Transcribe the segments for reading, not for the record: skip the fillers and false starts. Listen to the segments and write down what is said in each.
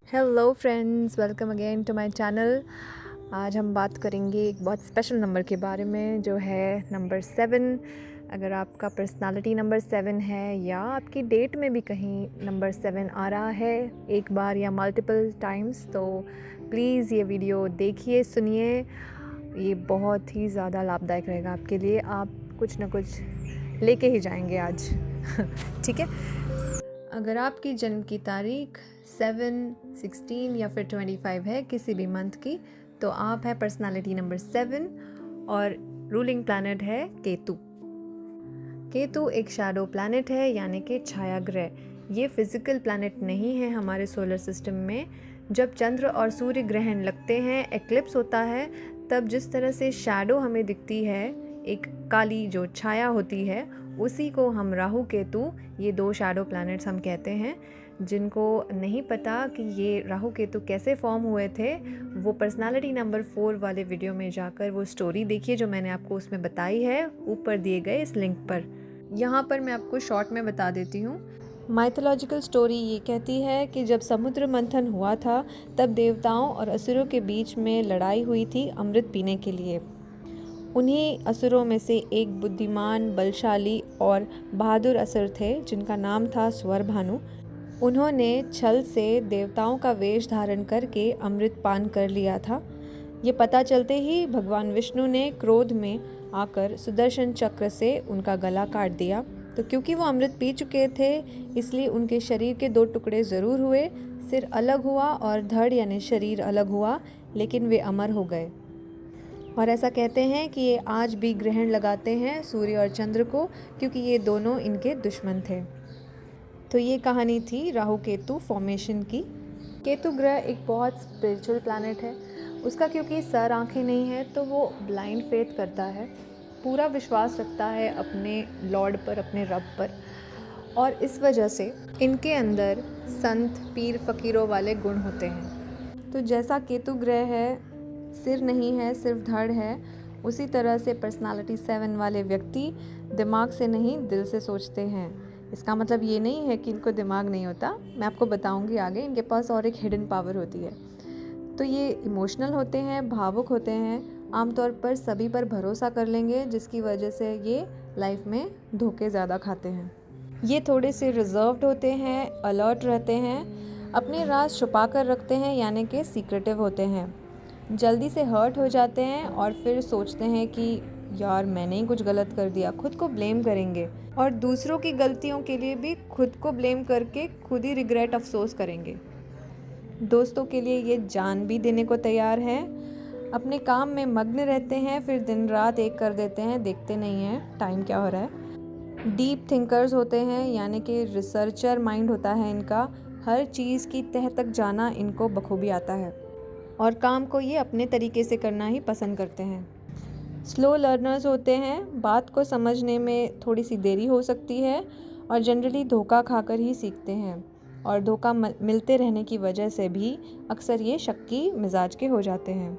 Hello friends, welcome again to my channel. आज हम बात करेंगे एक बहुत स्पेशल नंबर के बारे में जो है नंबर 7। अगर आपका पर्सनालिटी नंबर 7 है या आपकी डेट में भी कहीं नंबर 7 आ रहा है एक बार या मल्टीपल टाइम्स, तो प्लीज़ ये वीडियो देखिए, सुनिए। ये बहुत ही ज़्यादा लाभदायक रहेगा आपके लिए। आप कुछ ना कुछ लेके ही जाएंगे आज। ठीक है। अगर आपकी जन्म की तारीख 7, 16 या फिर 25 है, किसी भी मंथ की, तो आप है पर्सनालिटी नंबर 7 और रूलिंग प्लैनेट है केतु। केतु एक शैडो प्लैनेट है, यानी कि छाया ग्रह। ये फिजिकल प्लैनेट नहीं है हमारे सोलर सिस्टम में। जब चंद्र और सूर्य ग्रहण लगते हैं, एक्लिप्स होता है, तब जिस तरह से शैडो हमें दिखती है, एक काली जो छाया होती है, उसी को हम राहु केतु, ये दो शैडो प्लैनेट्स हम कहते हैं। जिनको नहीं पता कि ये राहु केतु कैसे फॉर्म हुए थे, वो पर्सनालिटी नंबर 4 वाले वीडियो में जाकर वो स्टोरी देखिए जो मैंने आपको उसमें बताई है, ऊपर दिए गए इस लिंक पर। यहाँ पर मैं आपको शॉर्ट में बता देती हूँ। माइथोलॉजिकल स्टोरी ये कहती है कि जब समुद्र मंथन हुआ था, तब देवताओं और असुरों के बीच में लड़ाई हुई थी अमृत पीने के लिए। उन्हीं असुरों में से एक बुद्धिमान, बलशाली और बहादुर असुर थे जिनका नाम था स्वरभानु। उन्होंने छल से देवताओं का वेश धारण करके अमृत पान कर लिया था। ये पता चलते ही भगवान विष्णु ने क्रोध में आकर सुदर्शन चक्र से उनका गला काट दिया। तो क्योंकि वो अमृत पी चुके थे, इसलिए उनके शरीर के 2 टुकड़े ज़रूर हुए। सिर अलग हुआ और धड़ यानी शरीर अलग हुआ, लेकिन वे अमर हो गए। और ऐसा कहते हैं कि ये आज भी ग्रहण लगाते हैं सूर्य और चंद्र को, क्योंकि ये दोनों इनके दुश्मन थे। तो ये कहानी थी राहु केतु फॉर्मेशन की। केतु ग्रह एक बहुत स्पिरिचुअल प्लैनेट है। उसका क्योंकि सर आंखें नहीं है, तो वो ब्लाइंड फेथ करता है, पूरा विश्वास रखता है अपने लॉर्ड पर, अपने रब पर। और इस वजह से इनके अंदर संत, पीर, फ़कीरों वाले गुण होते हैं। तो जैसा केतु ग्रह है, सिर नहीं है, सिर्फ धड़ है, उसी तरह से पर्सनालिटी 7 वाले व्यक्ति दिमाग से नहीं, दिल से सोचते हैं। इसका मतलब ये नहीं है कि इनको दिमाग नहीं होता। मैं आपको बताऊंगी आगे, इनके पास और एक हिडन पावर होती है। तो ये इमोशनल होते हैं, भावुक होते हैं, आमतौर पर सभी पर भरोसा कर लेंगे, जिसकी वजह से ये लाइफ में धोखे ज़्यादा खाते हैं। ये थोड़े से रिजर्व्ड होते हैं, अलर्ट रहते हैं, अपने राज छुपा कर रखते हैं, यानी कि सीक्रेटिव होते हैं। जल्दी से हर्ट हो जाते हैं और फिर सोचते हैं कि यार मैंने ही कुछ गलत कर दिया, खुद को ब्लेम करेंगे और दूसरों की गलतियों के लिए भी खुद को ब्लेम करके खुद ही रिग्रेट, अफसोस करेंगे। दोस्तों के लिए ये जान भी देने को तैयार हैं। अपने काम में मग्न रहते हैं, फिर दिन रात एक कर देते हैं, देखते नहीं हैं टाइम क्या हो रहा है। डीप थिंकर्स होते हैं, यानी कि रिसर्चर माइंड होता है इनका। हर चीज़ की तह तक जाना इनको बखूबी आता है और काम को ये अपने तरीके से करना ही पसंद करते हैं। स्लो लर्नर्स होते हैं, बात को समझने में थोड़ी सी देरी हो सकती है और जनरली धोखा खाकर ही सीखते हैं। और धोखा मिलते रहने की वजह से भी अक्सर ये शक्की मिजाज के हो जाते हैं।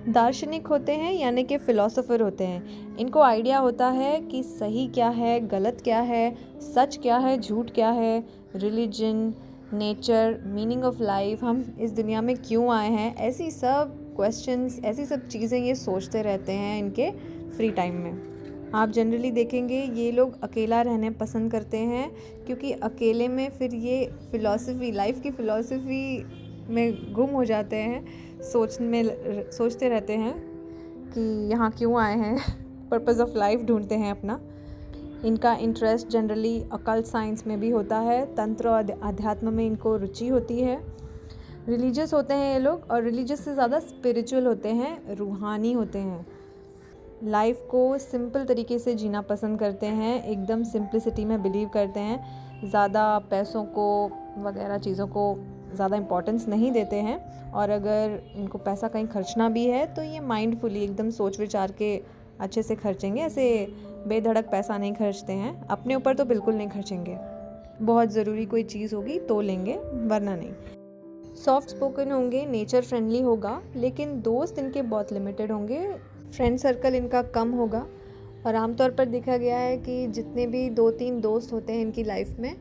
दार्शनिक होते हैं, यानी कि फ़िलासफ़र होते हैं। इनको आइडिया होता है कि सही क्या है, गलत क्या है, सच क्या है, झूठ क्या है, religion, nature, meaning of life, हम इस दुनिया में क्यों आए हैं, ऐसी सब क्वेश्चंस, ऐसी सब चीज़ें ये सोचते रहते हैं इनके फ्री टाइम में। आप जनरली देखेंगे ये लोग अकेला रहने पसंद करते हैं, क्योंकि अकेले में फिर ये फ़िलॉसफ़ी, लाइफ की फ़िलॉसफ़ी में गुम हो जाते हैं, सोचते रहते हैं कि यहाँ क्यों आए हैं। पर्पज़ ऑफ लाइफ ढूंढते हैं अपना। इनका इंटरेस्ट जनरली अकल्ट साइंस में भी होता है, तंत्र और अध्यात्म में इनको रुचि होती है। रिलीजियस होते हैं ये लोग, और रिलीजियस से ज़्यादा स्पिरिचुअल होते हैं, रूहानी होते हैं। लाइफ को सिंपल तरीके से जीना पसंद करते हैं, एकदम सिंप्लिसिटी में बिलीव करते हैं, ज़्यादा पैसों को वगैरह चीज़ों को ज़्यादा इम्पोर्टेंस नहीं देते हैं। और अगर इनको पैसा कहीं खर्चना भी है तो ये माइंडफुली एकदम सोच विचार के अच्छे से खर्चेंगे, ऐसे बेधड़क पैसा नहीं खर्चते हैं। अपने ऊपर तो बिल्कुल नहीं खर्चेंगे, बहुत ज़रूरी कोई चीज़ होगी तो लेंगे, वरना नहीं। सॉफ्ट स्पोकन होंगे, नेचर फ्रेंडली होगा, लेकिन दोस्त इनके बहुत लिमिटेड होंगे, फ्रेंड सर्कल इनका कम होगा। और आमतौर पर देखा गया है कि जितने भी 2-3 दोस्त होते हैं इनकी लाइफ में,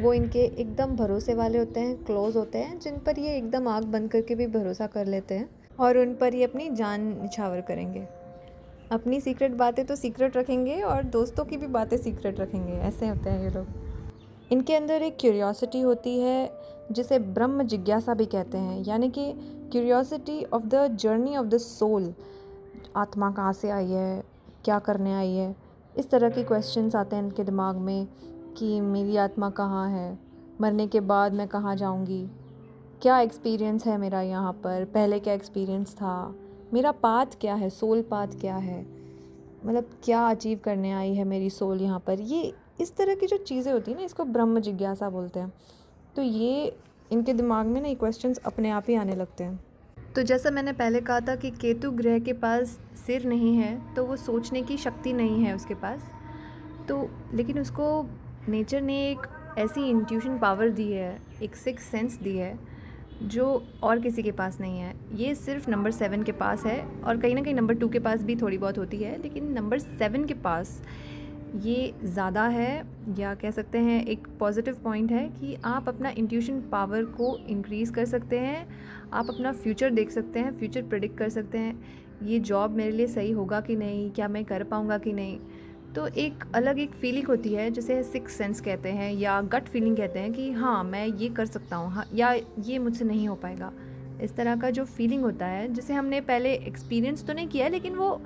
वो इनके एकदम भरोसे वाले होते हैं, क्लोज़ होते हैं, जिन पर ये एकदम आँख बंद करके भी भरोसा कर लेते हैं और उन पर ये अपनी जान निछावर करेंगे। अपनी सीक्रेट बातें तो सीक्रेट रखेंगे और दोस्तों की भी बातें सीक्रेट रखेंगे, ऐसे होते हैं ये लोग। इनके अंदर एक क्यूरियोसिटी होती है जिसे ब्रह्म जिज्ञासा भी कहते हैं, यानी कि curiosity of the journey of the soul. आत्मा कहाँ से आई है, क्या करने आई है, इस तरह के क्वेश्चंस आते हैं इनके दिमाग में कि मेरी आत्मा कहाँ है, मरने के बाद मैं कहाँ जाऊँगी, क्या एक्सपीरियंस है मेरा यहाँ पर, पहले क्या एक्सपीरियंस था, मेरा पाथ क्या है, सोल पाथ क्या है, मतलब क्या अचीव करने आई है मेरी सोल यहाँ पर। ये इस तरह की जो चीज़ें होती हैं ना, इसको ब्रह्म जिज्ञासा बोलते हैं। तो ये इनके दिमाग में ना ये क्वेश्चंस अपने आप ही आने लगते हैं। तो जैसा मैंने पहले कहा था कि केतु ग्रह के पास सिर नहीं है, तो वो सोचने की शक्ति नहीं है उसके पास। तो लेकिन उसको नेचर ने एक ऐसी इंट्यूशन पावर दी है, एक सिक्स सेंस दी है, जो और किसी के पास नहीं है। ये सिर्फ नंबर 7 के पास है, और कहीं ना कहीं नंबर 2 के पास भी थोड़ी बहुत होती है, लेकिन नंबर 7 के पास ये ज़्यादा है। या कह सकते हैं एक पॉजिटिव पॉइंट है कि आप अपना इंट्यूशन पावर को इंक्रीज़ कर सकते हैं, आप अपना फ्यूचर देख सकते हैं, फ्यूचर प्रेडिक्ट कर सकते हैं, ये जॉब मेरे लिए सही होगा कि नहीं, क्या मैं कर पाऊँगा कि नहीं। तो एक अलग एक फीलिंग होती है जिसे सिक्स सेंस कहते हैं या गट फीलिंग कहते हैं कि हाँ मैं ये कर सकता हूँ, हाँ, या ये मुझसे नहीं हो पाएगा। इस तरह का जो फीलिंग होता है जिसे हमने पहले एक्सपीरियंस तो नहीं किया है, लेकिन वो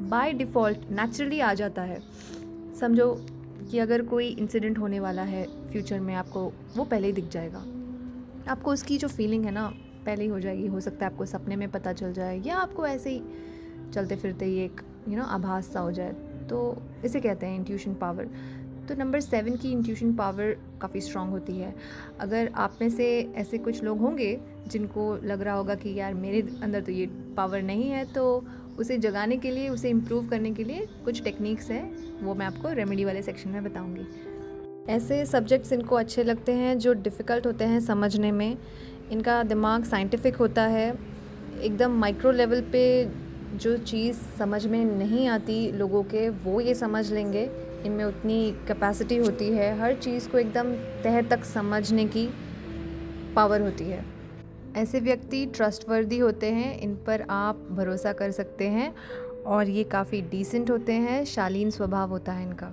बाय डिफ़ॉल्ट नेचुरली आ जाता है। समझो कि अगर कोई इंसिडेंट होने वाला है फ्यूचर में, आपको वो पहले ही दिख जाएगा, आपको उसकी जो फीलिंग है ना पहले ही हो जाएगी। हो सकता है आपको सपने में पता चल जाए, या आपको ऐसे ही चलते फिरते ही एक आभास सा हो जाए। तो इसे कहते हैं इंट्यूशन पावर। तो नंबर 7 की इंट्यूशन पावर काफ़ी स्ट्रॉन्ग होती है। अगर आप में से ऐसे कुछ लोग होंगे जिनको लग रहा होगा कि यार मेरे अंदर तो ये पावर नहीं है, तो उसे जगाने के लिए, उसे इम्प्रूव करने के लिए कुछ टेक्निक्स हैं, वो मैं आपको रेमेडी वाले सेक्शन में बताऊंगी। ऐसे सब्जेक्ट्स इनको अच्छे लगते हैं जो डिफ़िकल्ट होते हैं समझने में। इनका दिमाग साइंटिफिक होता है, एकदम माइक्रो लेवल पे जो चीज़ समझ में नहीं आती लोगों के, वो ये समझ लेंगे। इनमें उतनी कैपेसिटी होती है, हर चीज़ को एकदम तह तक समझने की पावर होती है। ऐसे व्यक्ति ट्रस्टवर्दी होते हैं, इन पर आप भरोसा कर सकते हैं, और ये काफ़ी डिसेंट होते हैं, शालीन स्वभाव होता है इनका।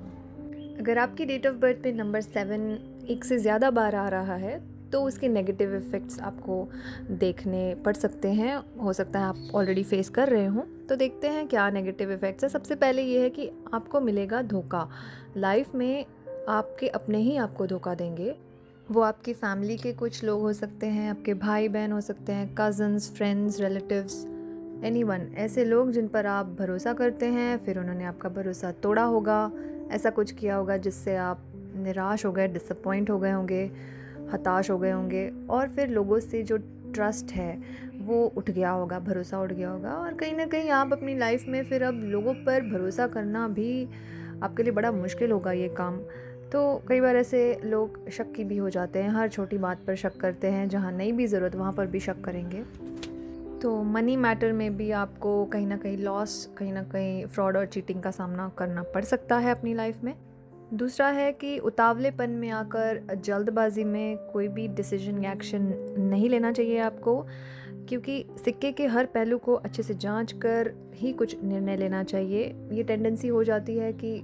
अगर आपकी डेट ऑफ बर्थ पे नंबर 7 एक से ज़्यादा बार आ रहा है, तो उसके नेगेटिव इफ़ेक्ट्स आपको देखने पड़ सकते हैं। हो सकता है आप ऑलरेडी फेस कर रहे हों। तो देखते हैं क्या नेगेटिव इफ़ेक्ट्स है। सबसे पहले ये है कि आपको मिलेगा धोखा। लाइफ में आपके अपने ही आपको धोखा देंगे। वो आपकी फैमिली के कुछ लोग हो सकते हैं, आपके भाई बहन हो सकते हैं, कज़न्स, फ्रेंड्स, रिलेटिव्स, एनीवन। ऐसे लोग जिन पर आप भरोसा करते हैं, फिर उन्होंने आपका भरोसा तोड़ा होगा, ऐसा कुछ किया होगा जिससे आप निराश हो गए, डिसअपॉइंट हो गए होंगे, हताश हो गए होंगे, और फिर लोगों से जो ट्रस्ट है वो उठ गया होगा, भरोसा उठ गया होगा। और कहीं ना कहीं आप अपनी लाइफ में फिर अब लोगों पर भरोसा करना भी आपके लिए बड़ा मुश्किल होगा ये काम। तो कई बार ऐसे लोग शक्की भी हो जाते हैं, हर छोटी बात पर शक करते हैं, जहाँ नहीं भी ज़रूरत वहाँ पर भी शक करेंगे। तो मनी मैटर में भी आपको कहीं ना कहीं लॉस, कहीं ना कहीं फ्रॉड और चीटिंग का सामना करना पड़ सकता है अपनी लाइफ में। दूसरा है कि उतावलेपन में आकर जल्दबाजी में कोई भी डिसीजन या एक्शन नहीं लेना चाहिए आपको, क्योंकि सिक्के के हर पहलू को अच्छे से जांच कर ही कुछ निर्णय लेना चाहिए। ये टेंडेंसी हो जाती है कि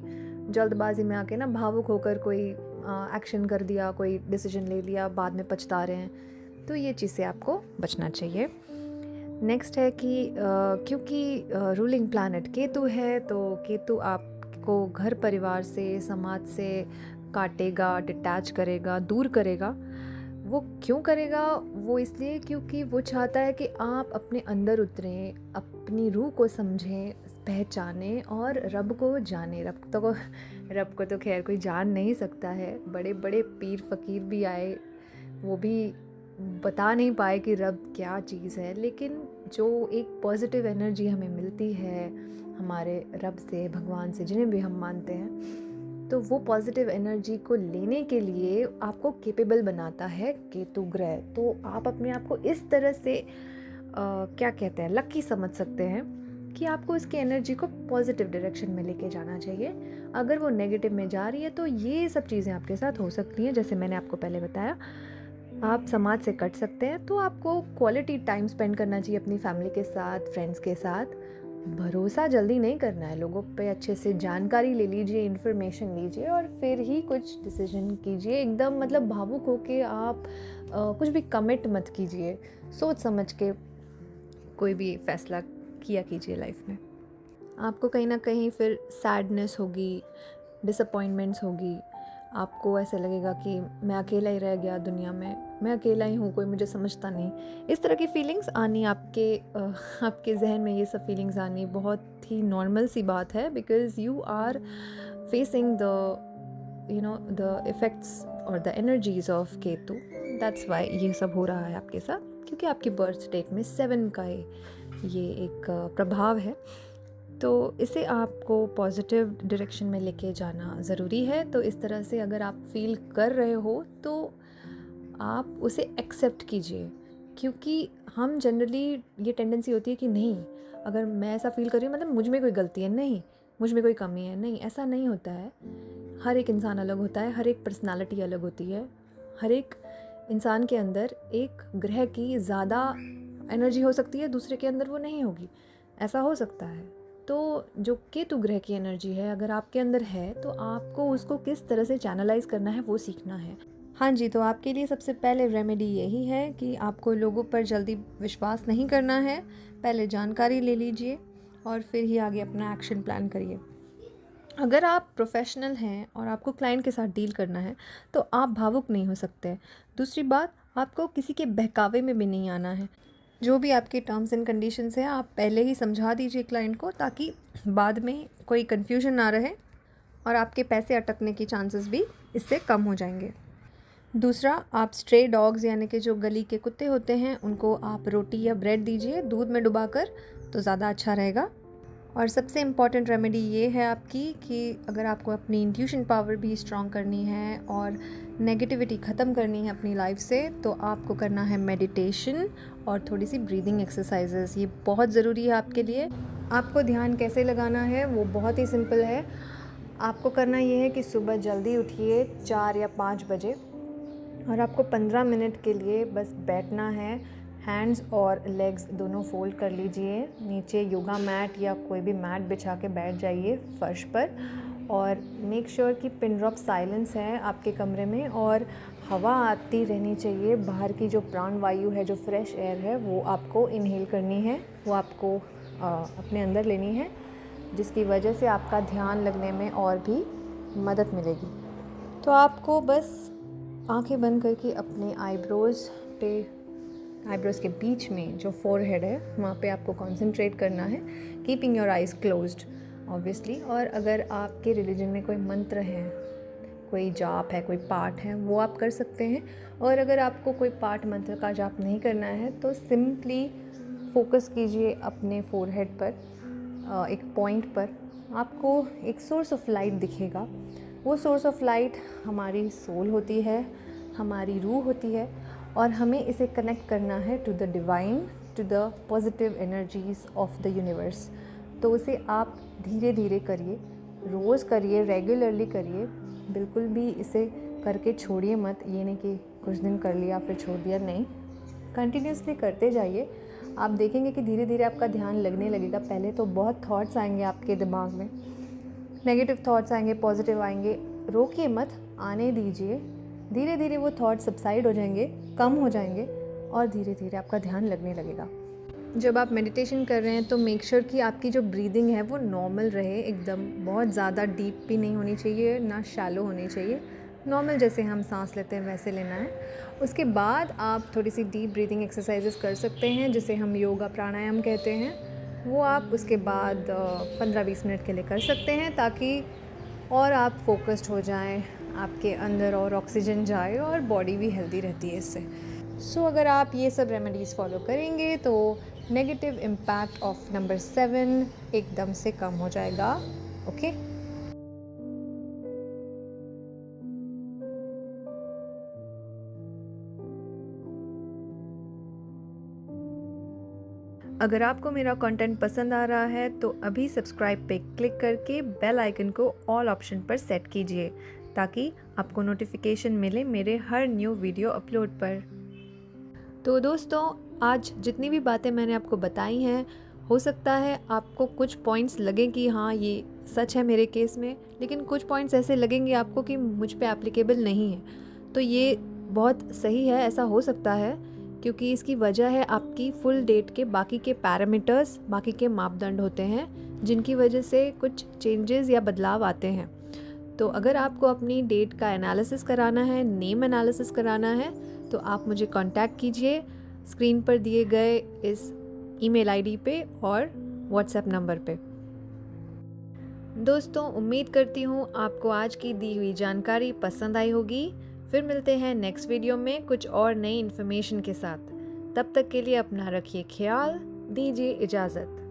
जल्दबाजी में आके ना भावुक होकर कोई एक्शन कर दिया, कोई डिसीजन ले लिया, बाद में पछता रहे हैं। तो ये चीज़ से आपको बचना चाहिए। नेक्स्ट है कि क्योंकि रूलिंग प्लैनेट केतु है, तो केतु आपको घर परिवार से, समाज से काटेगा, डिटैच करेगा, दूर करेगा। वो क्यों करेगा? वो इसलिए क्योंकि वो चाहता है कि आप अपने अंदर उतरें, अपनी रूह को समझें, पहचानें और रब को जानें। रब को तो खैर कोई जान नहीं सकता है। बड़े बड़े पीर फ़कीर भी आए, वो भी बता नहीं पाए कि रब क्या चीज़ है। लेकिन जो एक पॉजिटिव एनर्जी हमें मिलती है हमारे रब से, भगवान से, जिन्हें भी हम मानते हैं, तो वो पॉजिटिव एनर्जी को लेने के लिए आपको केपेबल बनाता है केतु ग्रह। तो आप अपने आप को इस तरह से क्या कहते हैं, लकी समझ सकते हैं कि आपको इसकी एनर्जी को पॉजिटिव डायरेक्शन में लेके जाना चाहिए। अगर वो नेगेटिव में जा रही है तो ये सब चीज़ें आपके साथ हो सकती हैं। जैसे मैंने आपको पहले बताया, आप समाज से कट सकते हैं, तो आपको क्वालिटी टाइम स्पेंड करना चाहिए अपनी फैमिली के साथ, फ्रेंड्स के साथ। भरोसा जल्दी नहीं करना है लोगों पे, अच्छे से जानकारी ले लीजिए, इन्फॉर्मेशन लीजिए और फिर ही कुछ डिसीजन कीजिए। एकदम मतलब भावुक होके आप कुछ भी कमिट मत कीजिए। सोच समझ के कोई भी फैसला किया कीजिए लाइफ में। आपको कहीं ना कहीं फिर सैडनेस होगी, डिसअपॉइंटमेंट्स होगी, आपको ऐसे लगेगा कि मैं अकेला ही रह गया दुनिया में, मैं अकेला ही हूँ, कोई मुझे समझता नहीं। इस तरह की फीलिंग्स आनी आपके जहन में, ये सब फीलिंग्स आनी बहुत ही नॉर्मल सी बात है, because you are facing the effects और the energies of Ketu. That's why ये सब हो रहा है आपके साथ, क्योंकि आपकी बर्थ डेट में 7 का ये एक प्रभाव है। तो इसे आपको पॉजिटिव डायरेक्शन में लेके जाना ज़रूरी है। तो इस तरह से अगर आप फील कर रहे हो तो आप उसे एक्सेप्ट कीजिए, क्योंकि हम जनरली ये टेंडेंसी होती है कि नहीं, अगर मैं ऐसा फील कर रही हूँ मतलब मुझ में कोई गलती है, नहीं मुझ में कोई कमी है। नहीं, ऐसा नहीं होता है। हर एक इंसान अलग होता है, हर एक पर्सनालिटी अलग होती है। हर एक इंसान के अंदर एक ग्रह की ज़्यादा एनर्जी हो सकती है, दूसरे के अंदर वो नहीं होगी, ऐसा हो सकता है। तो जो केतु ग्रह की एनर्जी है अगर आपके अंदर है, तो आपको उसको किस तरह से चैनलाइज करना है वो सीखना है। हाँ जी, तो आपके लिए सबसे पहले रेमेडी यही है कि आपको लोगों पर जल्दी विश्वास नहीं करना है। पहले जानकारी ले लीजिए और फिर ही आगे अपना एक्शन प्लान करिए। अगर आप प्रोफेशनल हैं और आपको क्लाइंट के साथ डील करना है तो आप भावुक नहीं हो सकते। दूसरी बात, आपको किसी के बहकावे में भी नहीं आना है। जो भी आपके टर्म्स एंड कंडीशंस हैं आप पहले ही समझा दीजिए क्लाइंट को, ताकि बाद में कोई कन्फ्यूजन ना रहे और आपके पैसे अटकने की चांसेस भी इससे कम हो जाएंगे। दूसरा, आप स्ट्रे डॉग्स यानी कि जो गली के कुत्ते होते हैं उनको आप रोटी या ब्रेड दीजिए दूध में डुबाकर, तो ज़्यादा अच्छा रहेगा। और सबसे इम्पॉर्टेंट रेमेडी ये है आपकी कि अगर आपको अपनी इंट्यूशन पावर भी स्ट्रॉन्ग करनी है और नेगेटिविटी ख़त्म करनी है अपनी लाइफ से, तो आपको करना है मेडिटेशन और थोड़ी सी ब्रीदिंग एक्सरसाइजेस। ये बहुत ज़रूरी है आपके लिए। आपको ध्यान कैसे लगाना है वो बहुत ही सिंपल है। आपको करना ये है कि सुबह जल्दी उठिए 4 या 5 बजे, और आपको 15 मिनट के लिए बस बैठना है। हैंड्स और लेग्स दोनों फोल्ड कर लीजिए, नीचे योगा मैट या कोई भी मैट बिछा के बैठ जाइए फर्श पर, और मेक श्योर कि पिन ड्रॉप साइलेंस है आपके कमरे में और हवा आती रहनी चाहिए। बाहर की जो प्राण वायु है, जो फ्रेश एयर है, वो आपको इनहेल करनी है, वो आपको अपने अंदर लेनी है, जिसकी वजह से आपका ध्यान लगने में और भी मदद मिलेगी। तो आपको बस आंखें बंद करके अपने आईब्रोज़ के बीच में जो फोरहेड है वहाँ पे आपको कंसंट्रेट करना है, keeping your eyes closed obviously. और अगर आपके रिलीजन में कोई मंत्र है, कोई जाप है, कोई पाठ है, वो आप कर सकते हैं। और अगर आपको कोई पाठ मंत्र का जाप नहीं करना है तो सिंपली फोकस कीजिए अपने फोरहेड पर, एक पॉइंट पर। आपको एक सोर्स ऑफ लाइट दिखेगा। वो सोर्स ऑफ लाइट हमारी सोल होती है, हमारी रूह होती है, और हमें इसे कनेक्ट करना है to the divine, to the positive energies of the universe. तो उसे आप धीरे धीरे करिए, रोज़ करिए, रेगुलरली करिए। बिल्कुल भी इसे करके छोड़िए मत। ये नहीं कि कुछ दिन कर लिया फिर छोड़ दिया, नहीं, कंटिन्यूसली करते जाइए। आप देखेंगे कि धीरे धीरे आपका ध्यान लगने लगेगा। पहले तो बहुत थॉट्स आएंगे आपके दिमाग में, नेगेटिव थॉट्स आएंगे, पॉजिटिव आएंगे, रोकिए मत, आने दीजिए। धीरे धीरे वो थॉट्स सबसाइड हो जाएंगे, कम हो जाएंगे, और धीरे धीरे आपका ध्यान लगने लगेगा। जब आप मेडिटेशन कर रहे हैं तो मेक श्योर कि आपकी जो ब्रीदिंग है वो नॉर्मल रहे, एकदम बहुत ज़्यादा डीप भी नहीं होनी चाहिए, ना शैलो होनी चाहिए। नॉर्मल जैसे हम सांस लेते हैं वैसे लेना है। उसके बाद आप थोड़ी सी डीप ब्रीदिंग एक्सरसाइजेस कर सकते हैं, जिसे हम योगा प्राणायाम कहते हैं। वो आप उसके बाद 15-20 मिनट के लिए कर सकते हैं, ताकि और आप फोकस्ड हो जाएं, आपके अंदर और ऑक्सीजन जाए और बॉडी भी हेल्दी रहती है इससे। सो अगर आप ये सब रेमेडीज़ फॉलो करेंगे तो नेगेटिव इम्पैक्ट ऑफ नंबर 7 एकदम से कम हो जाएगा। ओके। अगर आपको मेरा कंटेंट पसंद आ रहा है तो अभी सब्सक्राइब पे क्लिक करके बेल आइकन को ऑल ऑप्शन पर सेट कीजिए ताकि आपको नोटिफिकेशन मिले मेरे हर न्यू वीडियो अपलोड पर। तो दोस्तों, आज जितनी भी बातें मैंने आपको बताई हैं, हो सकता है आपको कुछ पॉइंट्स लगें कि हाँ ये सच है मेरे केस में, लेकिन कुछ पॉइंट्स ऐसे लगेंगे आपको कि मुझ पे एप्लीकेबल नहीं है। तो ये बहुत सही है, ऐसा हो सकता है, क्योंकि इसकी वजह है आपकी फुल डेट के बाकी के पैरामीटर्स, बाकी के मापदंड होते हैं जिनकी वजह से कुछ चेंजेस या बदलाव आते हैं। तो अगर आपको अपनी डेट का एनालिसिस कराना है, नेम एनालिसिस कराना है, तो आप मुझे कांटेक्ट कीजिए स्क्रीन पर दिए गए इस ईमेल आईडी पे और व्हाट्सएप नंबर पे। दोस्तों, उम्मीद करती हूँ आपको आज की दी हुई जानकारी पसंद आई होगी। फिर मिलते हैं नेक्स्ट वीडियो में कुछ और नई इन्फॉर्मेशन के साथ। तब तक के लिए अपना रखिए ख्याल, दीजिए इजाज़त।